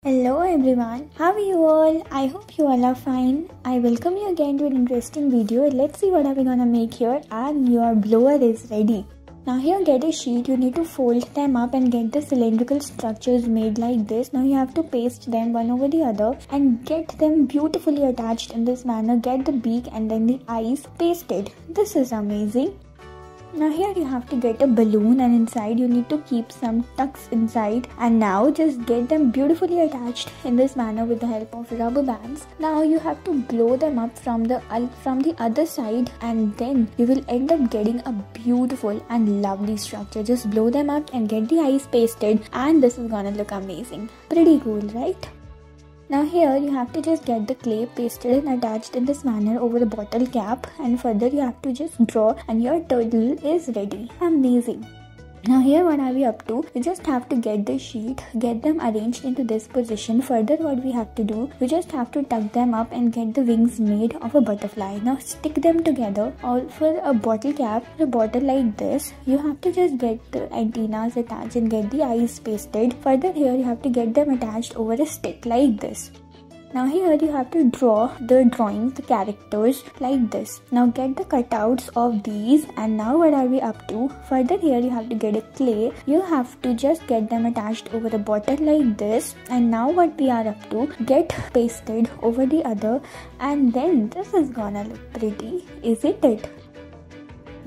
Hello everyone, how are you all? I hope you all are fine. I welcome you again to an interesting video. Let's see what are we gonna make here, and your blower is ready. Now here, get a sheet. You need to fold them up and get the cylindrical structures made like this. Now you have to paste them one over the other and get them beautifully attached in this manner. Get the beak and then the eyes pasted. This is amazing. Now here you have to get a balloon, and inside you need to keep some tucks inside, and now just get them beautifully attached in this manner with the help of rubber bands. Now you have to blow them up from the other side, and then you will end up getting a beautiful and lovely structure. Just blow them up and get the eyes pasted, and this is gonna look amazing. Pretty cool, right? Now here you have to just get the clay pasted and attached in this manner over the bottle cap, and further you have to just draw and your turtle is ready. Amazing. Now here, what are we up to? We just have to get the sheet, get them arranged into this position. Further, what we have to do, we just have to tuck them up and get the wings made of a butterfly. Now stick them together. Or for a bottle cap, a bottle like this, you have to just get the antennas attached and get the eyes pasted. Further, here you have to get them attached over a stick like this. Now here you have to draw the drawings, the characters like this. Now get the cutouts of these, and now what are we up to? Further, here you have to get a clay. You have to just get them attached over the bottle like this, and now what we are up to, get pasted over the other, and then this is gonna look pretty, isn't it?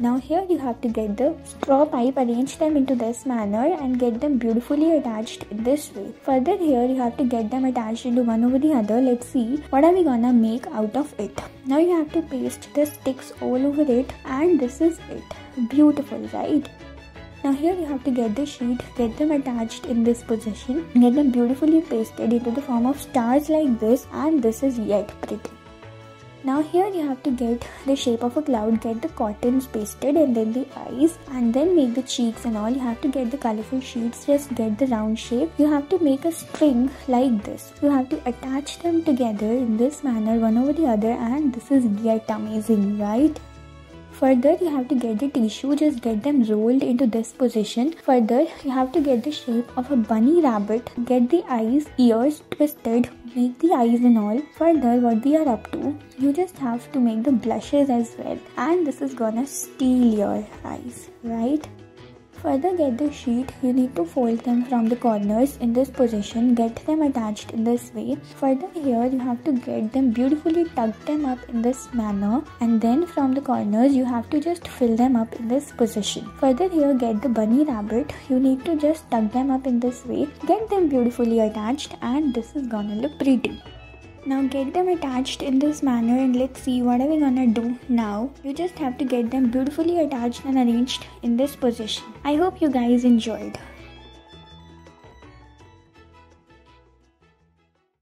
Now here you have to get the straw pipe, arrange them into this manner and get them beautifully attached in this way. Further, here you have to get them attached into one over the other. Let's see what are we gonna make out of it. Now you have to paste the sticks all over it, and this is it. Beautiful, right? Now here you have to get the sheet, get them attached in this position, get them beautifully pasted into the form of stars like this, and this is yet pretty. Now here you have to get the shape of a cloud, get the cottons pasted and then the eyes, and then make the cheeks and all. You have to get the colorful sheets, just get the round shape. You have to make a string like this. You have to attach them together in this manner, one over the other, and this is yet amazing, right? Further, you have to get the tissue, just get them rolled into this position. Further, you have to get the shape of a bunny rabbit, get the eyes, ears twisted, make the eyes and all. Further, what we are up to, you just have to make the blushes as well, and this is gonna steal your eyes, right? Further, get the sheet. You need to fold them from the corners in this position, get them attached in this way. Further, here you have to get them beautifully, tuck them up in this manner, and then from the corners you have to just fill them up in this position. Further, here get the bunny rabbit. You need to just tuck them up in this way, get them beautifully attached, and this is gonna look pretty. Now get them attached in this manner, and let's see what are we gonna do now. You just have to get them beautifully attached and arranged in this position. I hope you guys enjoyed.